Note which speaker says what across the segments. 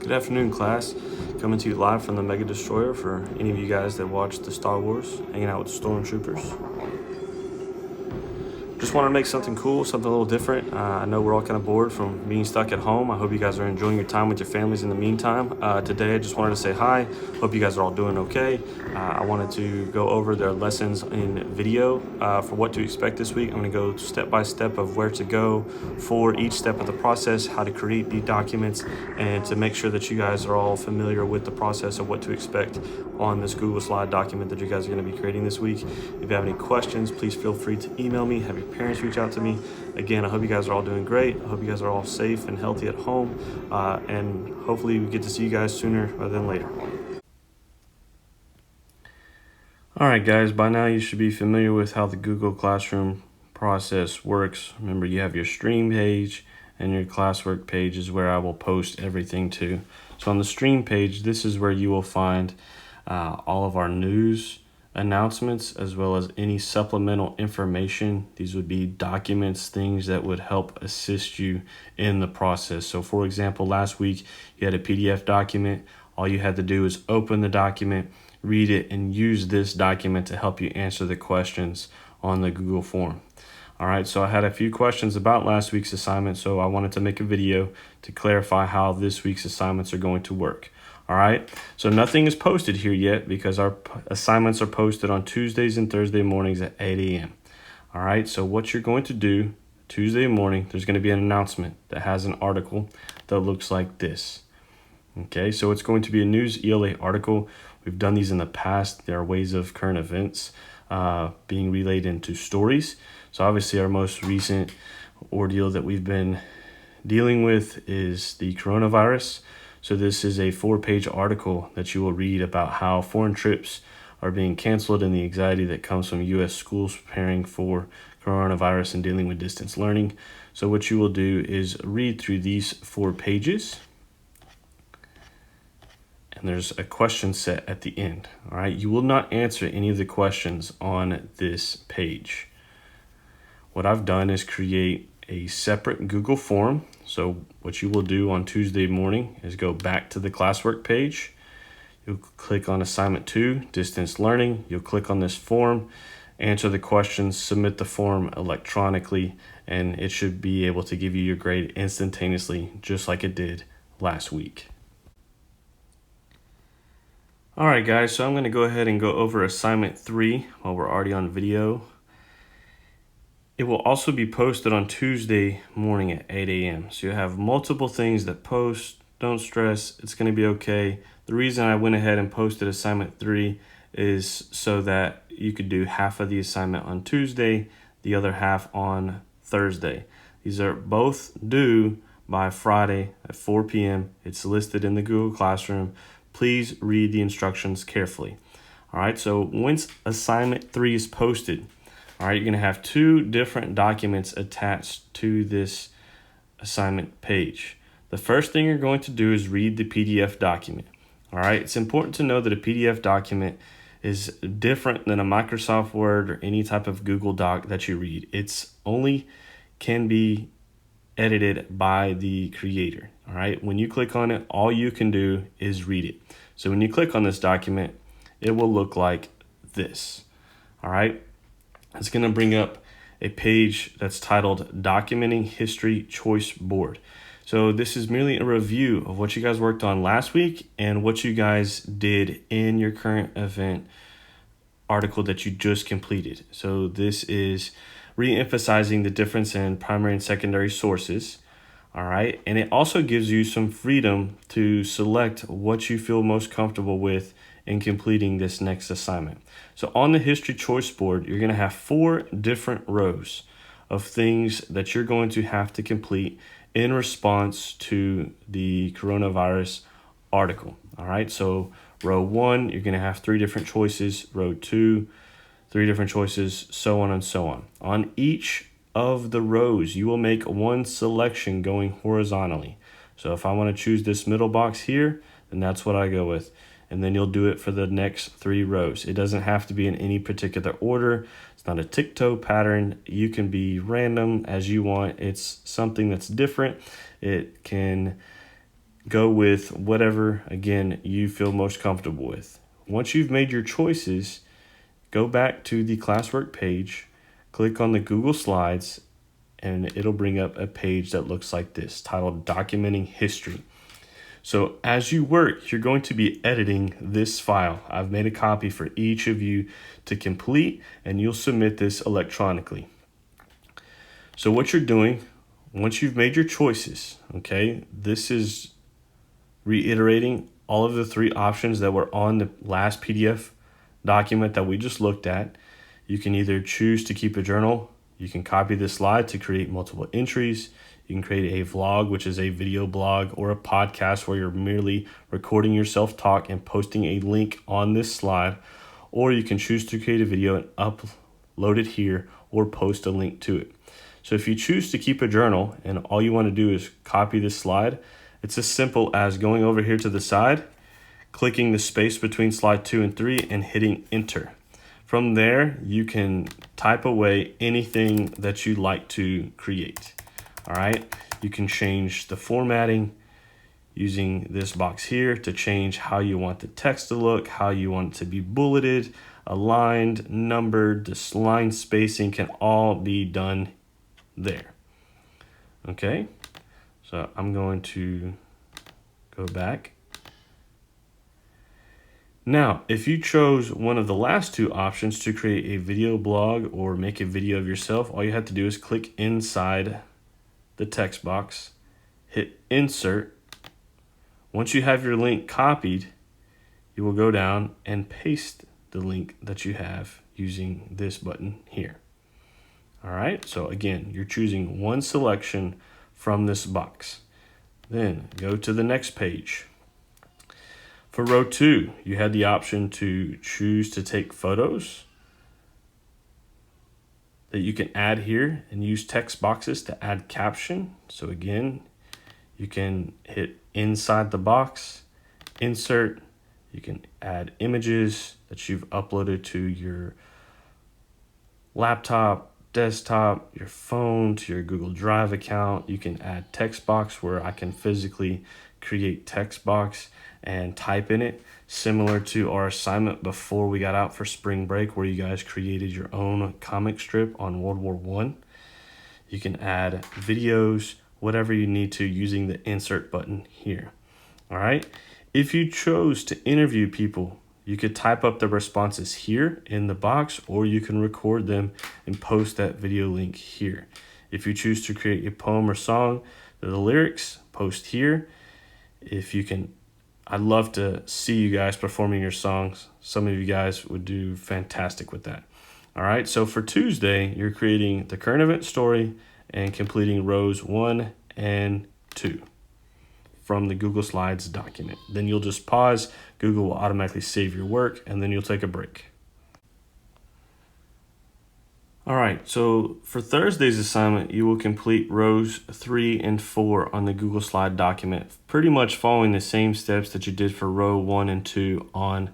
Speaker 1: Good afternoon, class. Coming to you live from the Mega Destroyer for any of you guys that watched the Star Wars, hanging out with the Stormtroopers. Just wanted to make something cool, something a little different. I know we're all kind of bored from being stuck at home. I hope you guys are enjoying your time with your families in the meantime. Today, I just wanted to say hi. Hope you guys are all doing okay. I wanted to go over their lessons in video for what to expect this week. I'm going to go step by step of where to go for each step of the process, how to create the documents, and to make sure that you guys are all familiar with the process of what to expect on this Google Slide document that you guys are going to be creating this week. If you have any questions, please feel free to email me, have your parents reach out to me. Again, I hope you guys are all doing great. I hope you guys are all safe and healthy at home, and hopefully we get to see you guys sooner rather than later. All right, guys, by now you should be familiar with how the Google Classroom process works. Remember, you have your stream page and your classwork page is where I will post everything to. So on the stream page, this is where you will find all of our news announcements as well as any supplemental information. These would be documents, things that would help assist you in the process. So for example, last week you had a PDF document. All you had to do is open the document, read it, and use this document to help you answer the questions on the Google form. All right, so I had a few questions about last week's assignment, so I wanted to make a video to clarify how this week's assignments are going to work. All right, so nothing is posted here yet because our assignments are posted on Tuesdays and Thursday mornings at 8 a.m. All right, so what you're going to do Tuesday morning, there's going to be an announcement that has an article that looks like this. Okay, so it's going to be a News ELA article. We've done these in the past. There are ways of current events being relayed into stories. So obviously our most recent ordeal that we've been dealing with is the coronavirus. So this is a 4-page article that you will read about how foreign trips are being canceled and the anxiety that comes from U.S. schools preparing for coronavirus and dealing with distance learning. So what you will do is read through these 4 pages. And there's a question set at the end. All right, you will not answer any of the questions on this page. What I've done is create a separate Google form. So what you will do on Tuesday morning is go back to the classwork page. You'll click on assignment 2, distance learning. You'll click on this form, answer the questions, submit the form electronically, and it should be able to give you your grade instantaneously, just like it did last week. All right, guys, so I'm going to go ahead and go over assignment 3 while we're already on video. It will also be posted on Tuesday morning at 8 a.m. So you have multiple things that post. Don't stress, it's going to be okay. The reason I went ahead and posted assignment 3 is so that you could do half of the assignment on Tuesday, the other half on Thursday. These are both due by Friday at 4 p.m. It's listed in the Google Classroom. Please read the instructions carefully. All right, so once assignment 3 is posted, all right, you're going to have 2 different documents attached to this assignment page. The first thing you're going to do is read the PDF document. All right, it's important to know that a PDF document is different than a Microsoft Word or any type of Google Doc that you read. It's only can be edited by the creator. All right, when you click on it, all you can do is read it. So when you click on this document, it will look like this. All right, it's going to bring up a page that's titled Documenting History Choice Board. So this is merely a review of what you guys worked on last week and what you guys did in your current event article that you just completed. So this is re-emphasizing the difference in primary and secondary sources. All right, and it also gives you some freedom to select what you feel most comfortable with in completing this next assignment. So on the history choice board, you're going to have 4 different rows of things that you're going to have to complete in response to the coronavirus article. All right, so row 1, you're going to have 3 different choices. Row 2, 3 different choices, so on and so on. On each of the rows, you will make 1 selection going horizontally. So if I want to choose this middle box here, then that's what I go with. And then you'll do it for the next 3 rows. It doesn't have to be in any particular order. It's not a tic-tac pattern. You can be random as you want. It's something that's different. It can go with whatever, again, you feel most comfortable with. Once you've made your choices, go back to the classwork page, click on the Google Slides, and it'll bring up a page that looks like this, titled Documenting History. So as you work, you're going to be editing this file. I've made a copy for each of you to complete, and you'll submit this electronically. So what you're doing, once you've made your choices, okay, this is reiterating all of the three options that were on the last PDF document that we just looked at. You can either choose to keep a journal, you can copy this slide to create multiple entries, you can create a vlog, which is a video blog, or a podcast where you're merely recording yourself talk and posting a link on this slide, or you can choose to create a video and upload it here or post a link to it. So if you choose to keep a journal and all you want to do is copy this slide, it's as simple as going over here to the side, clicking the space between slide 2 and 3 and hitting enter. From there, you can type away anything that you'd like to create. All right, you can change the formatting using this box here to change how you want the text to look, how you want it to be bulleted, aligned, numbered. This line spacing can all be done there. Okay, so I'm going to go back. Now, if you chose one of the last two options to create a video blog or make a video of yourself, all you have to do is click inside the text box, hit insert. Once you have your link copied, you will go down and paste the link that you have using this button here. All right, so again, you're choosing one selection from this box. Then go to the next page. For row 2, you had the option to choose to take photos that you can add here and use text boxes to add caption. So again, you can hit inside the box, insert, you can add images that you've uploaded to your laptop, desktop, your phone, to your Google Drive account. You can add text box where I can physically create text box and type in it, similar to our assignment before we got out for spring break where you guys created your own comic strip on World War I. You can add videos, whatever you need to, using the insert button here. All right, if you chose to interview people, you could type up the responses here in the box, or you can record them and post that video link here. If you choose to create a poem or song, the lyrics, post here. If you can, I'd love to see you guys performing your songs. Some of you guys would do fantastic with that. All right, so for Tuesday, you're creating the current event story and completing rows 1 and 2 from the Google Slides document. Then you'll just pause, Google will automatically save your work, and then you'll take a break. All right, so for Thursday's assignment, you will complete rows 3 and 4 on the Google Slide document, pretty much following the same steps that you did for row 1 and 2 on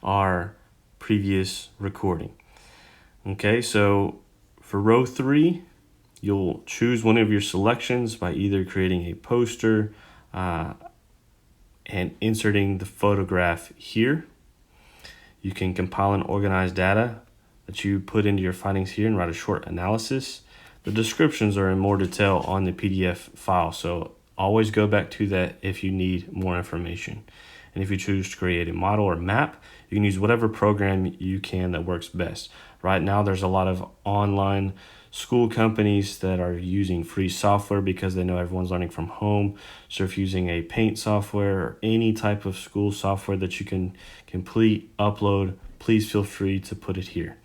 Speaker 1: our previous recording. Okay, so for row 3, you'll choose one of your selections by either creating a poster and inserting the photograph here. You can compile and organize data that you put into your findings here and write a short analysis. The descriptions are in more detail on the PDF file, so always go back to that if you need more information. And if you choose to create a model or map, you can use whatever program you can that works best. Right now, there's a lot of online school companies that are using free software because they know everyone's learning from home. So if you're using a paint software or any type of school software that you can complete, upload, please feel free to put it here.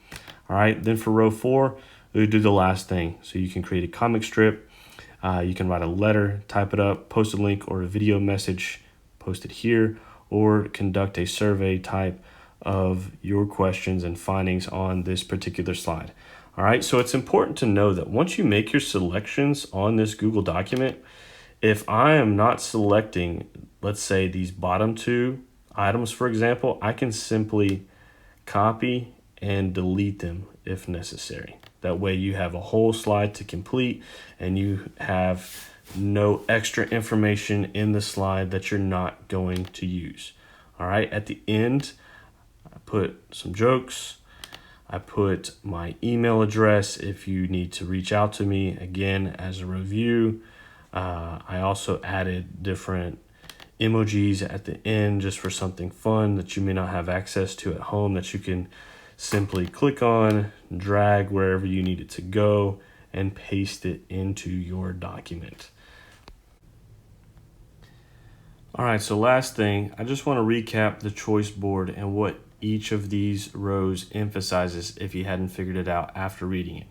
Speaker 1: All right, then for row 4, we do the last thing. So you can create a comic strip, you can write a letter, type it up, post a link or a video message, post it here, or conduct a survey type of your questions and findings on this particular slide. All right, so it's important to know that once you make your selections on this Google document, if I am not selecting, let's say these bottom 2 items, for example, I can simply copy and delete them if necessary. That way you have a whole slide to complete and you have no extra information in the slide that you're not going to use. All right, at the end, I put some jokes. I put my email address if you need to reach out to me, again, as a review. I also added different emojis at the end just for something fun that you may not have access to at home, that you can simply click on, drag wherever you need it to go, and paste it into your document. All right, so last thing, I just want to recap the choice board and what each of these rows emphasizes if you hadn't figured it out after reading it.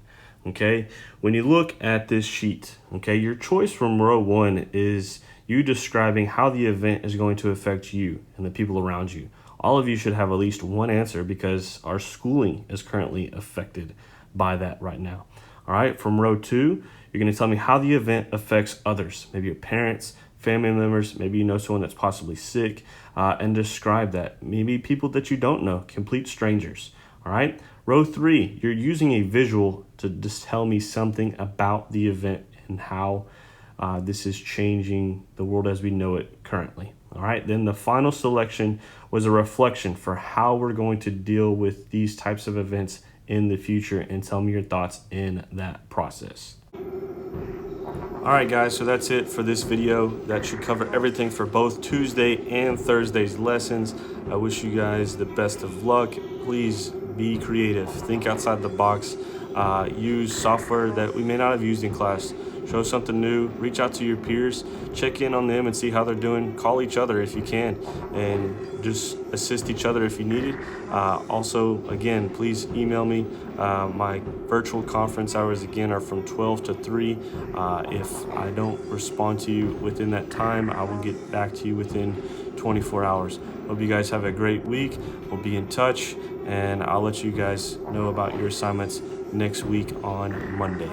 Speaker 1: Okay, when you look at this sheet, okay, your choice from row 1 is you describing how the event is going to affect you and the people around you. All of you should have at least one answer because our schooling is currently affected by that right now. All right, from row 2, you're going to tell me how the event affects others, maybe your parents, family members, maybe you know someone that's possibly sick, and describe that. Maybe people that you don't know, complete strangers. All right, row 3, you're using a visual to just tell me something about the event and how this is changing the world as we know it currently. All right, then the final selection was a reflection for how we're going to deal with these types of events in the future, and tell me your thoughts in that process. All right, guys, so that's it for this video. That should cover everything for both Tuesday and Thursday's lessons. I wish you guys the best of luck. Please be creative, think outside the box, use software that we may not have used in class. Show something new, reach out to your peers, check in on them and see how they're doing. Call each other if you can, and just assist each other if you need it. Also, again, please email me. My virtual conference hours, again, are from 12 to 3. If I don't respond to you within that time, I will get back to you within 24 hours. Hope you guys have a great week. We'll be in touch, and I'll let you guys know about your assignments next week on Monday.